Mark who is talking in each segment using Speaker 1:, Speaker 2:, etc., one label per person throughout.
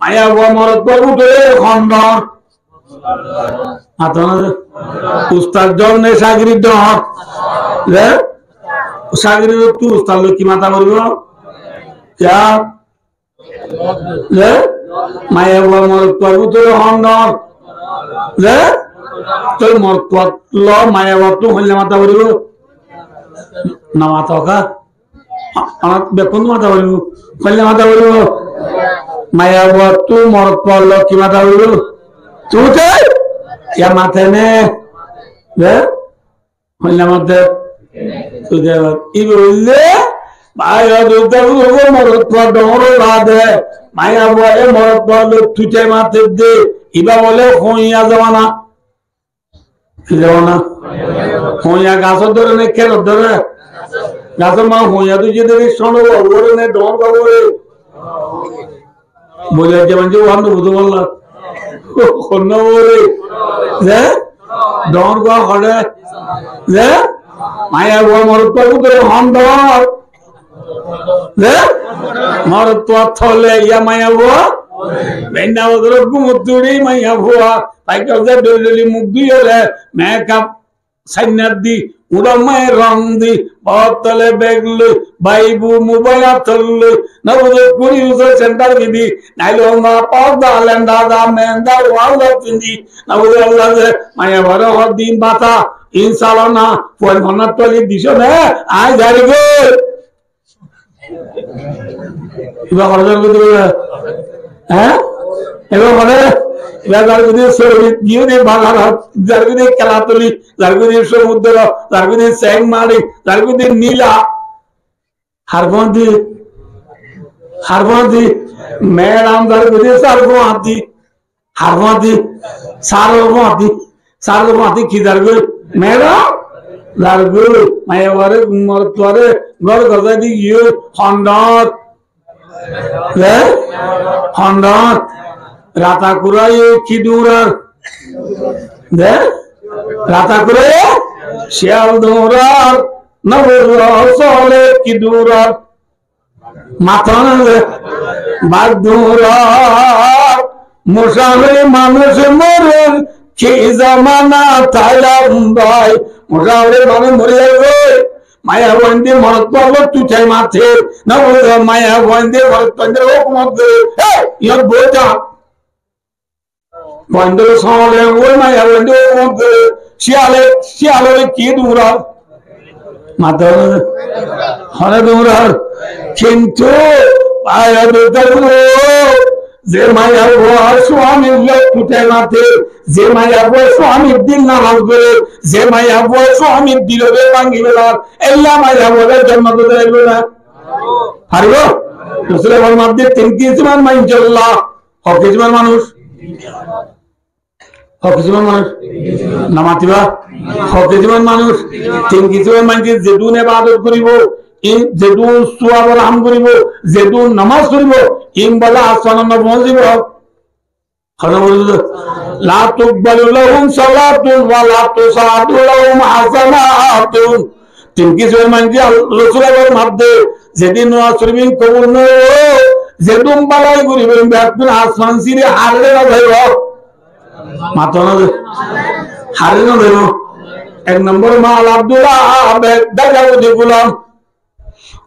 Speaker 1: মায়া বুয়া মরত বাবু তো খন্দর উস্তাদ জন্মে সাগরির ডর সাগরির তুই উস্তাদ কি মাথা বলব মায়া বুয়া মরত বাবু তো খন্দর তোর মরত মায়া বুয়া তো হইলে মাথা বলব না মাথা কা আমার বেতন মাথা বলব হইলে মাথা বলব মায়া বুয়া তুই মরত পারলো কি মাথা বলব তুই या माथे ने मध्य माया मरत डोरो रात है माया बोले मरत तुझे माथे दे इबा बोले होइया जमाना होइया गाछर धरे ने खेल धरे गाछर मा होइया तुझे देखी सोनो बोले ने डोर बोले बोले जब जो हम तो बुझो बोला कोन्ना बोले যে ডর গো হড়ে যে মায়া গো মরত পাবো করে হন্দর যে মরত থলে ইয়া মায়া গো বেন্না ওদর গুমতুড়ি মায়া ভুয়া পাইকা যে ডলি মুখ দিলে মেকআপ সাইনার দি উড়ামে রং দি বতলে বেগলে বাইবু মোবাইল তললে নবদ কুড়ি উসে সেন্টার বিধি নাইলো মা পর্দা লেন্দা দা মেন্দা ওয়ালা পিন্দি নবদ আল্লাহ যে মায়া ভর দিন বাতা ইনশাআল্লাহ না ফোন মনত তলি দিছো না আই যাই গো ইবা হরজন কো দিবে হ্যাঁ এবার মানে জারগুদি সরবি গিয়ে বাগার জারগুদি খেলাতলি জারগুদি সমুদ্র জারগুদি স্যাং মারি জারগুদি নীলা হারবন্দি ম্যাডাম জারগুদি হারবন্দি সারবন্দি কি জারগুদি ম্যাডাম জারগুদি মায়াবারে মরতরে গর গজাদি ইউ হন্ডত রাতা কুরাই কি দূরার দে রাতা কুরাই শিয়াল দূরার নবরসলে কি দূরার মাথন বাদ দূরার মুসাফির মানুষ মরুন কি জামানা তাইলাম ভাই মুসাফির মানুষ মরে যাবে মায়া বন্দে মরত পাবো তুই চাই মাথে না মায়া বন্দে মরত পন্দে হুকুমত ইয়র বোঝা বন্দে সলে ওই মায়া বন্দে হুকুমত শিয়ালে কি দূরা মাথা হরে দূরা কিন্তু মায়া দূরা যে মায়া স্বামী তুই মাথে যে মায়া স্বামীর দিল নামাজ করে যে মায়া স্বামীর দিল ভাঙ্গি বেলার এল্লা মায়া বলে জন্ম তো দেবে না পারব রসুলের মধ্যে 3 কিসমান মাইনজাল্লাহ হক কিসমান মানুষ নামাতিবা হক কিসমান মানুষ 3 কিসমান মাইনকে যেদুন ইবাদত করিব যেদুন সুয়াব রাম করিব যেদুন নামাজ করিব ইমবালা আসমান নবজিব লা তুকবালু লাহুম সালাতুন ওয়া লা তুসাদু লাহুম হাসানাতুন 3 কিসমান মাইনকে রাসূলের মধ্যে যেদিন ওয়াসরিমিন কবুল নয় যেদুন বালাই করিবেন বেতুন আসমান সিরে হারে না ভাইব মাত্র না হারে না ভাইব এক নম্বর মাল আব্দুল্লাহ দাজাউদি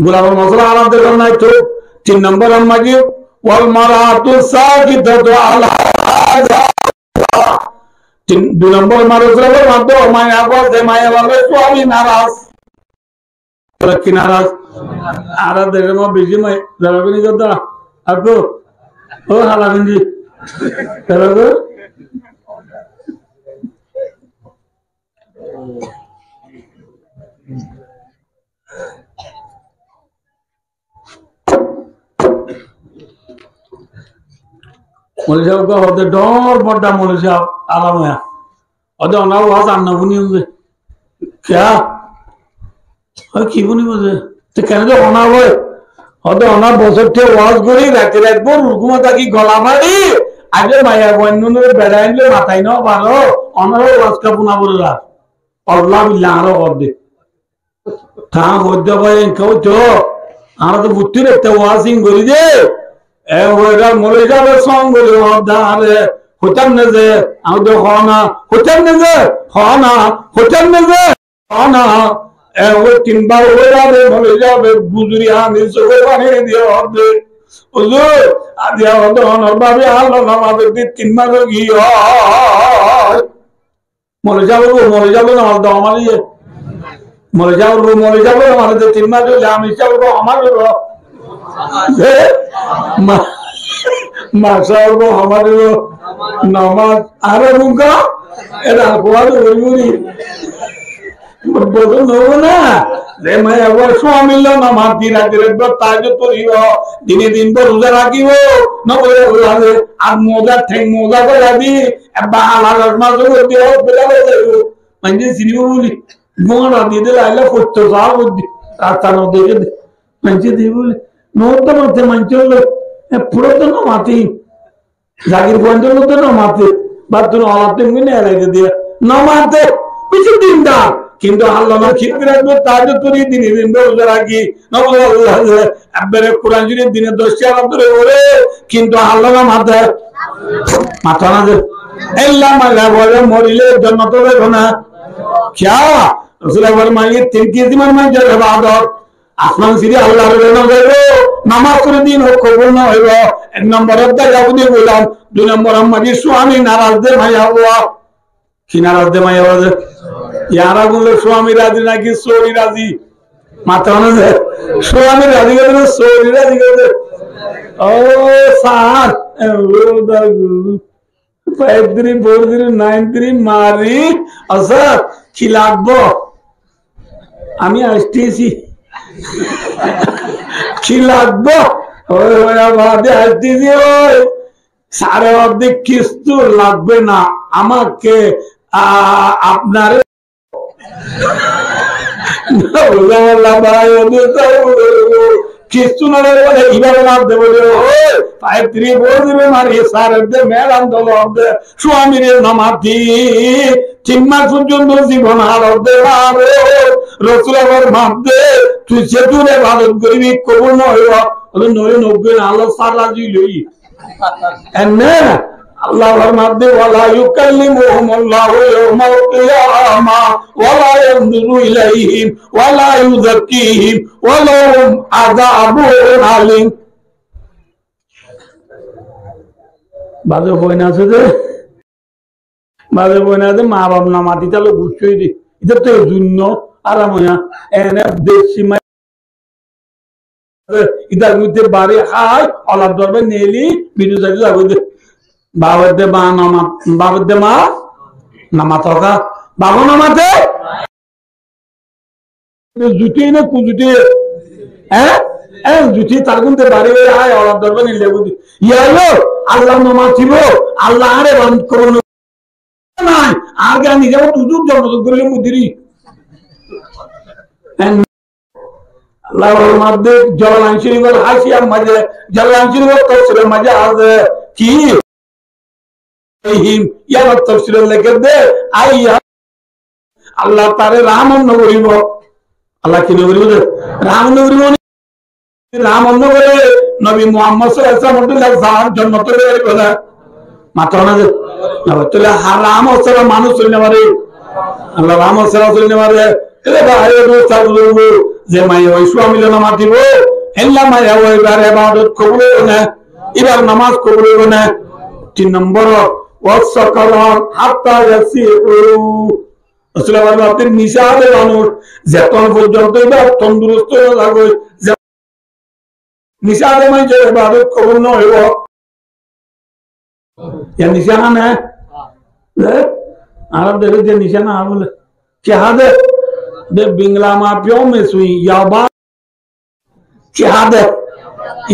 Speaker 1: গোলামের মশলা আলাদা দেখেন নাই তো 3 নম্বর আমাকে ওয়াল মারাতু সাকিতাতু আলা 2 নম্বর মারুজের মধ্যে মায়া বলতে মায়া বলে স্বামী নারাজ কি নারাজ আর দেখে মা বেশি মাই জানাবেনি কথা আপু ও হালাবিনজি তারপর মলিশাব का होते डोर बड़ा मलिशा आराम है अदे ना वाज आना बुनी होंगे क्या और की बुनी मुझे तो कहने तो होना वो अदे होना बसर थे वाज गोरी रहते रहते बोल रुकुमता की गला मारी आगे माया बन्नू ने बेड़ाइन ले माताई ना बारो अनरो वाज का बुना बोला अल्लाह बिल्लाह रो कर दे था होते भाई इनको तो आना तो बुत्ती रहते वाजिंग गोरी दे ওরা মরে যাবে সঙ্গলে অর্ধারে হতাম না যে আমি তো হনা হতাম না যে হনা হতাম না যে হনা ওই তিনবার হয়ে যাবে মরে যাবে গুজরি আমি চোখে বানিয়ে দিয়ে হবে হুজুর আজ ভাবে আলো আমাদের 3 মাস গিয়ে মরে যাবো না আমার মরে যাবো আমাদের 3 মাস হলে আমি যাবো আমার মাসাবো আমার নামাজ আরে মুখা এরা হওয়ার ওইগুলি বদল হবো না রে মাই আবার স্বামীল নামাজ দিন তাই তো করিব দিনে দিন পর রোজা রাখিব নবরে বলে আর মোজা ঠেং মোজা করে দি বা আলাদা মাছ দিয়ে বেলা যাইব মানে চিনিব বলি মোড়া দিয়ে দিলে আইলে করতে যাও বুদ্ধি রাস্তা নদীকে মানে দিয়ে বলি নৌতো মাঠে মানছে হলো পুরো তো না মাটি জাগির পয়েন্টের মতো না মাঠে বা তুমি অলাতে মিনে এলাকে দিয়ে না মাঠে কিছু দিন দা কিন্তু আল্লাহ ঠিক রাখবো তার তোর দিনে দিন রোজা রাখি একবারে কোরআন শরীফ দিনে 10টি আরাম ধরে ওরে কিন্তু আল্লাহ মাথা মাথা না যে এল্লা মালা বলে মরিলে জন্য তো দেখো না क्या रसूल फरमाएंगे 3 केजी मन में जब इबादत আসমান সিরি আল্লাহর জন্য দেবো নামাজ করে দিন হোক কবুল না হইব 1 নম্বর অধ্যায় যাবনি বললাম 2 নম্বর আমাদের স্বামী নারাজ দে মাইয়া হওয়া কি নারাজ দে মাইয়া হওয়া ইয়ারা বলে স্বামী রাজি নাকি সৌরি রাজি মাথা না যে স্বামী রাজি করে সৌরি রাজি করে ও সাত 5 3 4 3 9 3 মারি আচ্ছা কি লাগবো আমি আসতেছি কি লাগবো আসতেছি ওই সাড়ে অর্ধেক কিস্তু লাগবে না আমাকে আপনার কিস্তু না বলে এইভাবে লাভ দেবো 5 3 4 দিবে মারি সাড়ে মেলাম দল স্বামীর নামাতি 3 মাস পর্যন্ত জীবন হারতে পারো রসুল আবার ভাবতে তুই সেতুরে ভালো করবি কবুল নয় 90 আল্লাহ সারাজি লই এনে আল্লাহর মাধ্যমে ওয়ালা ইউকাল্লিমুহুম আল্লাহু ইয়াওমাল কিয়ামা ওয়ালা ইয়ানজুরু ইলাইহিম ওয়ালা ইউযাক্কিহিম ওয়া লাহুম আযাবুন আলীম বাজে বইনা আছে যে বাজে বইনা আছে মা বাপ না মাটি তালে বুঝছই দি এটা তো জন্য আরাম হইয়া এনে দেশি মা ইদার মধ্যে বাড়ি খাই অলাপ ধরবে নেলি বিদ্যুৎ যাবে দে বাবার মা নামা বাবার মা নামা থকা বাবা নামাতে জুতি না কুজুতি হ্যাঁ জুতি তার কিন্তু বাড়ি আয় অলাপ ধরবে নিলে বুঝি ইয়ালো আল্লাহ নামা ছিল আল্লাহ আরে বন্ধ করুন নাই আর গান নিজে তুজুক জন্মযোগ করলে মুদিরি আল্লাহর মধ্যে জলান শরীফের হাসিয়ার মাঝে জলান শরীফের তফসিলের মাঝে আছে কি ইয়ার তফসিল লিখে দে আইয়া আল্লাহ তারে রাম অন্য করিব আল্লাহ কি করিব রাম অন্য করিব রাম অন্য করে নবী মুহাম্মদ সাল্লাল্লাহু আলাইহি ওয়াসাল্লাম জন্নত করিব না মাত্র না যে তাহলে হারাম অসরা মানুষ চলতে পারে আল্লাহ রাম অসরা চলতে পারে এলে ভাই দোস্ত বলবো যে মাইয়া ওই স্বামী নামাজ দিব এল্লা মাইয়া ওই ইবাদত কবুল হবে না এবার নামাজ কবুল হবে না 3 নম্বর ওয়াসকালাম হাত্তা ইয়াসিউ আসলে আপনাদের নিশাতে মানুষ যতক্ষণ পর্যন্ত এবার তন্দুরস্ত হয়ে থাকবে নিশাতে মানে যে ইবাদত কবুল না হইব या निशाना है अरब देखे जो निशाना बोले शहादत दे बिंगला माफियों में सुई याबा शहादत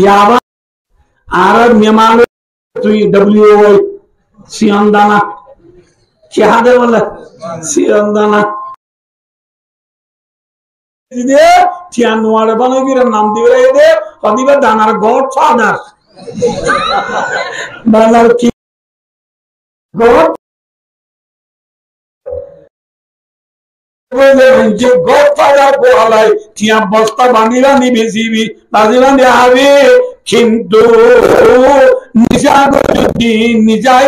Speaker 1: याबा अरब नियमाल सुई WOI सियंदाना शहादत बोले सियंदाना दे थियानवाड़े बने की नाम दिवरे दे कदिबा दानार गॉडफादर बानार की God যে গডফাদার বলাই টিয়া বস্তা বানিরা নি বেশিবি বাজিরা নি আবে কিন্তু নিজাই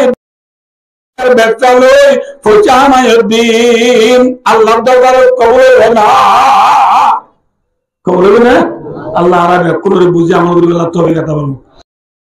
Speaker 1: ব্যবসা লই ফোচামায়ুদ্দিন আল্লাহ দরবারে কবুল হবে না, কবুল হবে না। আল্লাহ আরামে কোন বুঝে আমার আল্লাহ তবে কথা বলবো।